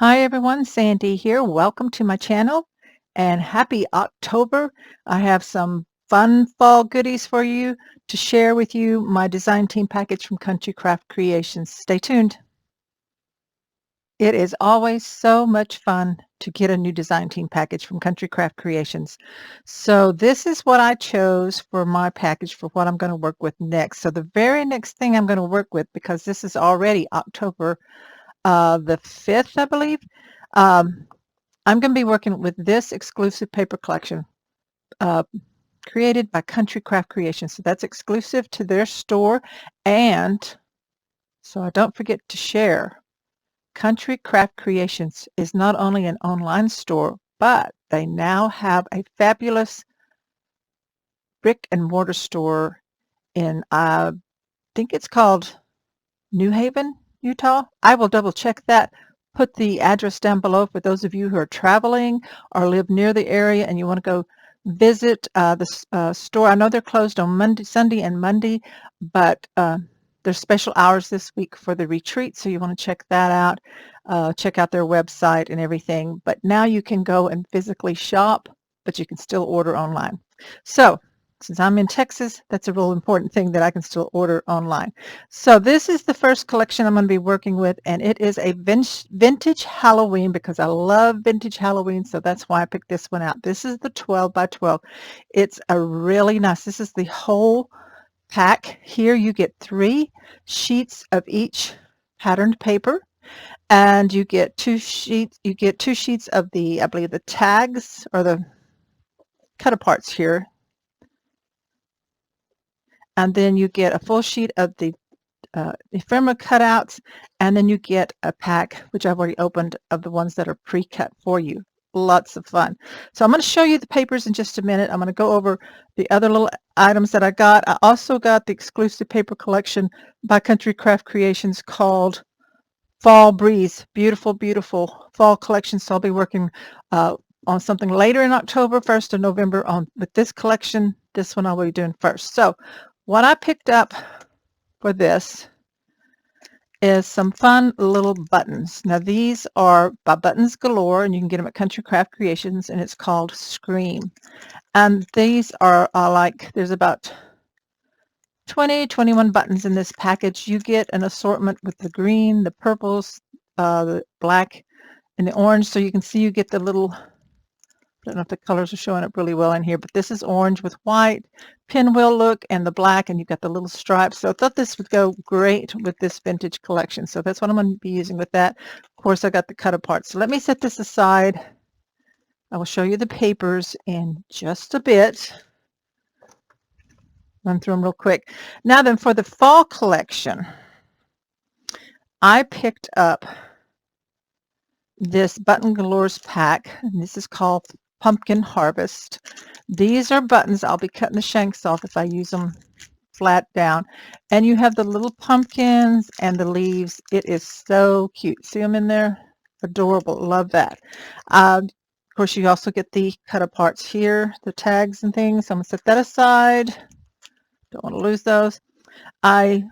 Hi everyone, Sandy here. Welcome to my channel and happy October. I have some fun fall goodies for you to share with you, my design team package from Country Craft Creations. Stay tuned. It is always so much fun to get a new design team package from Country Craft Creations. So this is what I chose for my package for what I'm going to work with next. So the very next thing I'm going to work with, because this is already October the 5th, I believe, um, I'm going to be working with this exclusive paper collection uh, created by Country Craft Creations. So that's exclusive to their store. And so I don't forget to share, Country Craft Creations is not only an online store, but they now have a fabulous brick and mortar store in, I think it's called New Haven, Utah. I will double check that. Put the address down below for those of you who are traveling or live near the area and you want to go visit the store. I know they're closed on Monday, Sunday and Monday, but there's special hours this week for the retreat, so you want to check that out. Check out their website and everything. But now you can go and physically shop, but you can still order online. So since I'm in Texas, that's a real important thing that I can still order online. So this is the first collection I'm going to be working with, and it is a vintage Halloween because I love vintage Halloween, so that's why I picked this one out. This is the 12 by 12. It's a really nice, this is the whole pack. Here you get 3 sheets of each patterned paper, and you get 2 sheets of the, I believe, the tags or the cut aparts here. And then you get a full sheet of the ephemera cutouts, and then you get a pack, which I've already opened, of the ones that are pre-cut for you. Lots of fun. So I'm going to show you the papers in just a minute. I'm going to go over the other little items that I got. I also got the exclusive paper collection by Country Craft Creations called Fall Breeze. Beautiful, beautiful fall collection. So I'll be working on something later in October, 1st of November with this collection. This one I'll be doing first. So what I picked up for this is some fun little buttons. Now these are by Buttons Galore, and you can get them at Country Craft Creations, and it's called Scream. And these are like, there's about 21 buttons in this package. You get an assortment with the green, the purples, the black, and the orange. So you can see you get the little, I don't know if the colors are showing up really well in here, but this is orange with white, pinwheel look, and the black, and you've got the little stripes. So I thought this would go great with this vintage collection. So that's what I'm going to be using with that. Of course, I got the cut apart. So let me set this aside. I will show you the papers in just a bit. Run through them real quick. Now then, for the fall collection, I picked up this Button Galore's pack, and this is called Pumpkin Harvest. These are buttons. I'll be cutting the shanks off if I use them flat down. And you have the little pumpkins and the leaves. It is so cute. See them in there? Adorable. Love that. Of course, you also get the cut aparts here, the tags and things. So I'm going to set that aside. Don't want to lose those. I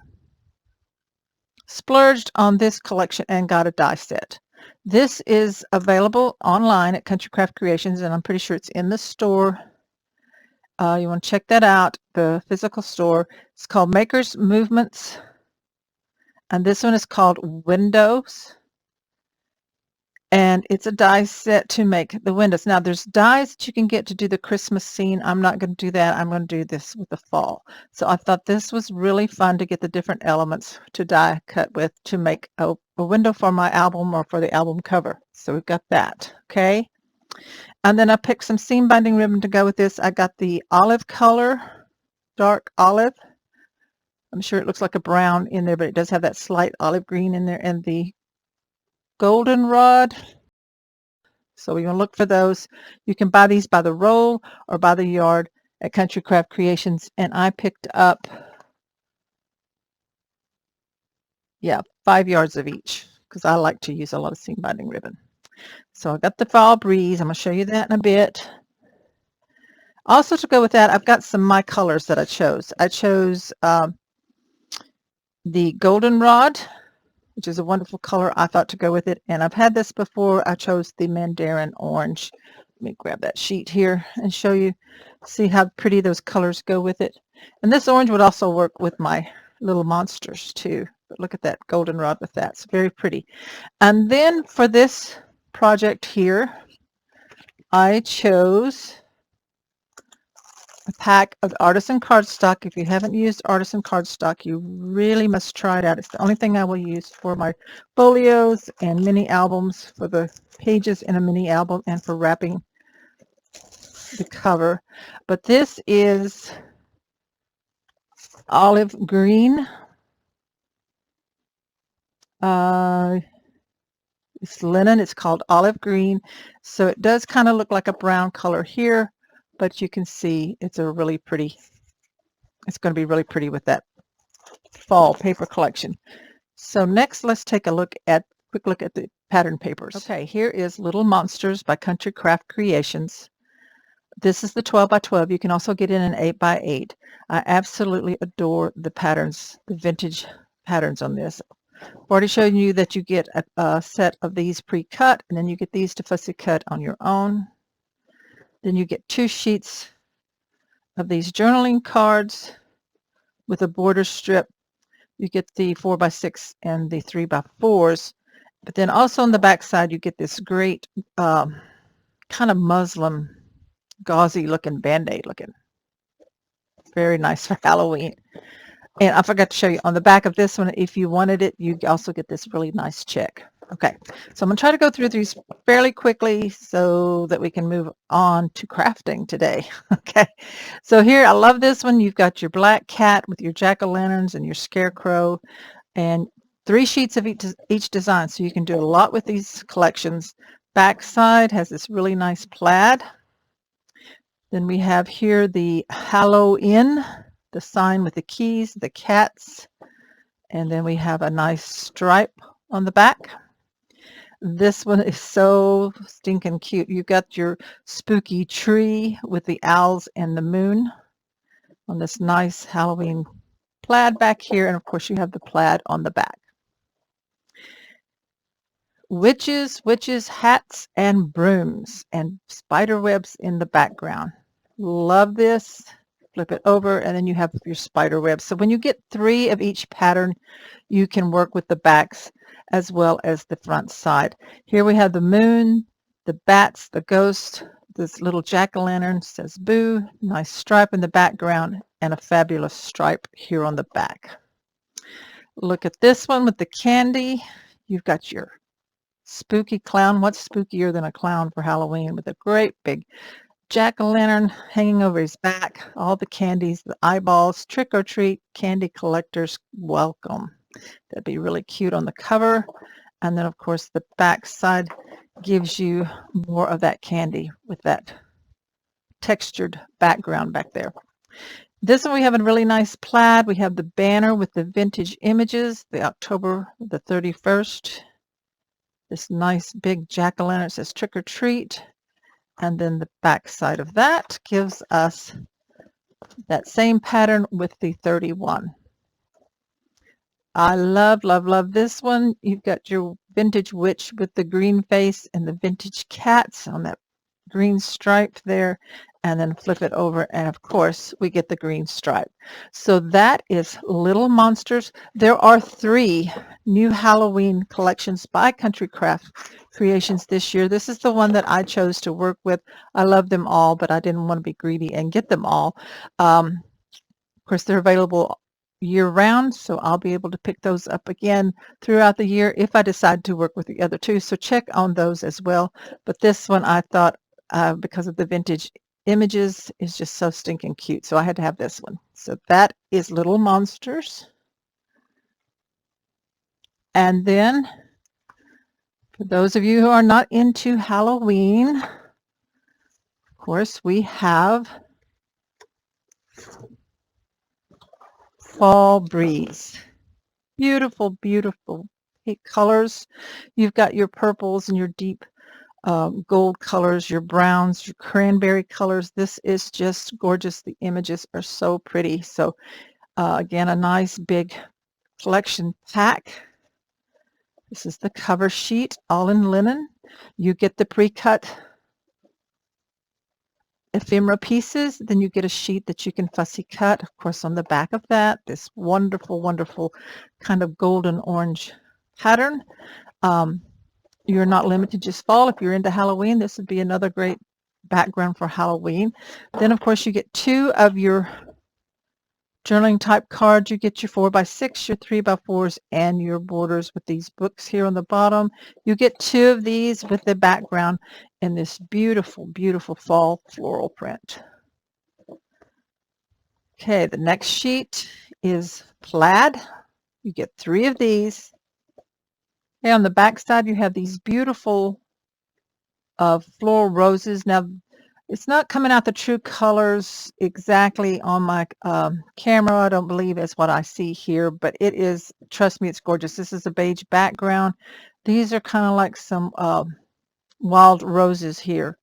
splurged on this collection and got a die set. This is available online at Country Craft Creations, and I'm pretty sure it's in the store. You want to check that out, the physical store. It's called Maker's Movements, and this one is called Windows. And it's a die set to make the windows. Now, there's dies that you can get to do the Christmas scene. I'm not going to do that. I'm going to do this with the fall. So I thought this was really fun to get the different elements to die cut with to make a window for my album or for the album cover. So we've got that, okay? And then I picked some seam binding ribbon to go with this. I got the olive color, dark olive. I'm sure it looks like a brown in there, but it does have that slight olive green in there, and the goldenrod. So you want to look for those. You can buy these by the roll or by the yard at Country Craft Creations. And I picked up, 5 yards of each because I like to use a lot of seam binding ribbon. So I got the Fall Breeze. I'm going to show you that in a bit. Also to go with that, I've got some my colors that I chose. I chose the goldenrod, which is a wonderful color I thought to go with it. And I've had this before. I chose the Mandarin Orange. Let me grab that sheet here and show you. See how pretty those colors go with it. And this orange would also work with my little monsters too. But look at that goldenrod with that. It's very pretty. And then for this project here, I chose a pack of artisan cardstock. If you haven't used artisan cardstock, you really must try it out. It's the only thing I will use for my folios and mini albums, for the pages in a mini album, and for wrapping the cover. But this is olive green. It's linen. It's called olive green. So it does kind of look like a brown color here, but you can see it's a really pretty, it's going to be really pretty with that fall paper collection. So next, let's take a quick look at the pattern papers. Okay, here is Little Monsters by Country Craft Creations. This is the 12 by 12. You can also get in an 8 by 8. I absolutely adore the patterns, the vintage patterns on this. I've already shown you that you get a set of these pre-cut, and then you get these to fussy cut on your own. Then you get 2 sheets of these journaling cards with a border strip. You get the 4 by 6 and the 3 by 4s. But then also on the back side, you get this great kind of muslin, gauzy looking Band-Aid looking. Very nice for Halloween. And I forgot to show you on the back of this one, if you wanted it, you also get this really nice check. Okay, so I'm going to try to go through these fairly quickly so that we can move on to crafting today. Okay, so here, I love this one. You've got your black cat with your jack-o'-lanterns and your scarecrow, and 3 sheets of each design, so you can do a lot with these collections. Back side has this really nice plaid. Then we have here the Halloween, the sign with the keys, the cats, and then we have a nice stripe on the back. This one is so stinking cute. You've got your spooky tree with the owls and the moon on this nice Halloween plaid back here, and of course you have the plaid on the back. Witches, hats, and brooms, and spider webs in the background. Love this. Flip it over, and then you have your spider webs. So when you get 3 of each pattern, you can work with the backs as well as the front side. Here we have the moon, the bats, the ghost, this little jack-o'-lantern says boo, nice stripe in the background, and a fabulous stripe here on the back. Look at this one with the candy. You've got your spooky clown. What's spookier than a clown for Halloween, with a great big jack-o'-lantern hanging over his back, all the candies, the eyeballs, trick or treat, candy collectors, welcome. That'd be really cute on the cover. And then of course the back side gives you more of that candy with that textured background back there. This one we have a really nice plaid. We have the banner with the vintage images, the October the 31st. This nice big jack-o'-lantern says trick or treat. And then the back side of that gives us that same pattern with the 31. I love, love, love this one. You've got your vintage witch with the green face and the vintage cats on that green stripe there. And then flip it over, and of course we get the green stripe. So that is Little Monsters. There are 3 new Halloween collections by Country Craft Creations this year. This is the one that I chose to work with. I love them all, but I didn't want to be greedy and get them all. Of course, they're available year-round, so I'll be able to pick those up again throughout the year if I decide to work with the other 2. So check on those as well. But this one I thought, because of the vintage images, is just so stinking cute, so I had to have this one. So that is Little Monsters. And then for those of you who are not into Halloween, of course we have Fall Breeze. Beautiful, beautiful colors. You've got your purples and your deep gold colors, your browns, your cranberry colors. This is just gorgeous. The images are so pretty. So again, a nice big collection pack. This is the cover sheet, all in linen. You get the pre-cut ephemera pieces, then you get a sheet that you can fussy cut. Of course, on the back of that, this wonderful, wonderful kind of golden orange pattern. You're not limited to just fall. If you're into Halloween, this would be another great background for Halloween. Then, of course, you get 2 of your journaling type cards. You get your 4x6, your 3x4s, and your borders with these books here on the bottom. You get 2 of these with the background in this beautiful, beautiful fall floral print. Okay, the next sheet is plaid. You get 3 of these. Okay, on the back side, you have these beautiful floral roses. Now, it's not coming out the true colors exactly on my camera. I don't believe it's what I see here, but it is, trust me, it's gorgeous. This is a beige background. These are kind of like some wild roses here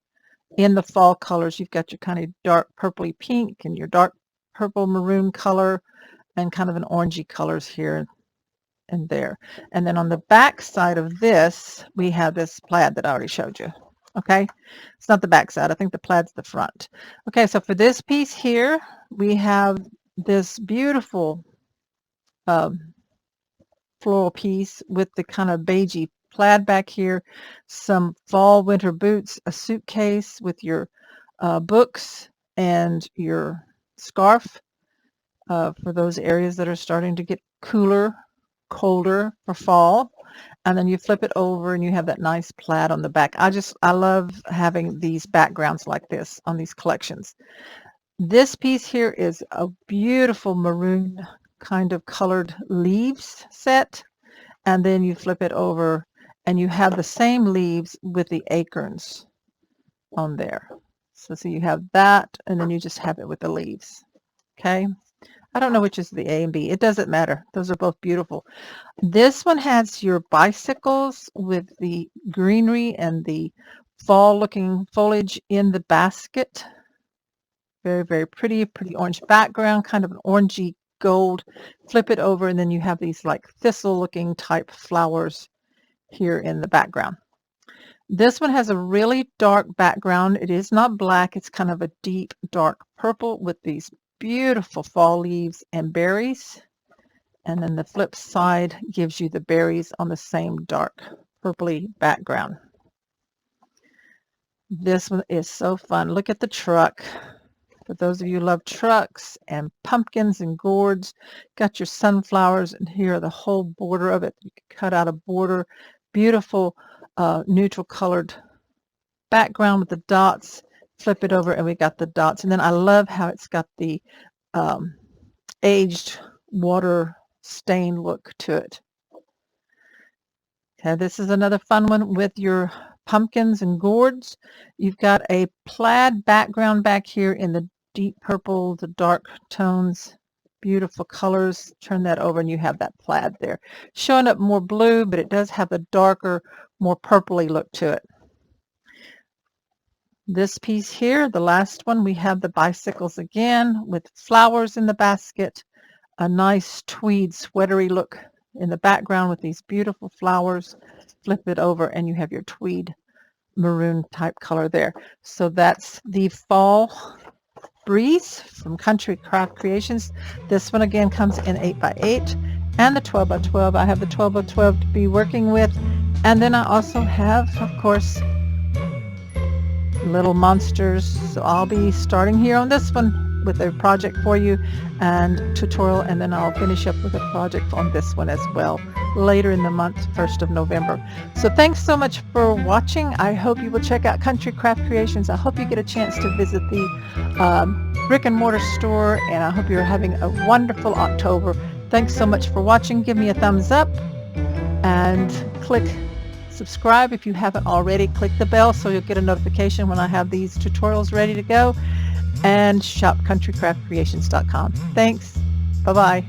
in the fall colors. You've got your kind of dark purpley pink and your dark purple maroon color and kind of an orangey colors here and there. And then on the back side of this, we have this plaid that I already showed you. Okay, it's not the back side. I think the plaid's the front. Okay, so for this piece here, we have this beautiful floral piece with the kind of beigey plaid back here, some fall winter boots, a suitcase with your books and your scarf for those areas that are starting to get cooler, colder for fall. And then you flip it over and you have that nice plaid on the back. I love having these backgrounds like this on these collections. This piece here is a beautiful maroon kind of colored leaves set. And then you flip it over and you have the same leaves with the acorns on there. So you have that, and then you just have it with the leaves. Okay. I don't know which is the A and B. It doesn't matter. Those are both beautiful. This one has your bicycles with the greenery and the fall-looking foliage in the basket. Very, very pretty. Pretty orange background, kind of an orangey gold. Flip it over, and then you have these like thistle-looking type flowers here in the background. This one has a really dark background. It is not black. It's kind of a deep, dark purple with these beautiful fall leaves and berries, and then the flip side gives you the berries on the same dark purpley background. This one is so fun. Look at the truck. For those of you who love trucks and pumpkins and gourds, got your sunflowers, and here the whole border of it. You can cut out a border. Beautiful neutral colored background with the dots. Flip it over and we got the dots. And then I love how it's got the aged water stain look to it. Okay, this is another fun one with your pumpkins and gourds. You've got a plaid background back here in the deep purple, the dark tones, beautiful colors. Turn that over and you have that plaid there. Showing up more blue, but it does have a darker, more purpley look to it. This piece here, the last one, we have the bicycles again with flowers in the basket, a nice tweed sweatery look in the background with these beautiful flowers. Flip it over and you have your tweed maroon type color there. So that's the fall breeze from Country Craft Creations. This one again comes in 8x8 and the 12x12. I have the 12x12 to be working with, and then I also have, of course, little monsters. So I'll be starting here on this one with a project for you and tutorial, and then I'll finish up with a project on this one as well later in the month, 1st of November. So thanks so much for watching. I hope you will check out Country Craft Creations. I hope you get a chance to visit the brick and mortar store, and I hope you're having a wonderful October. Thanks so much for watching. Give me a thumbs up and click subscribe if you haven't already. Click the bell so you'll get a notification when I have these tutorials ready to go, and shop countrycraftcreations.com. Thanks. Bye-bye.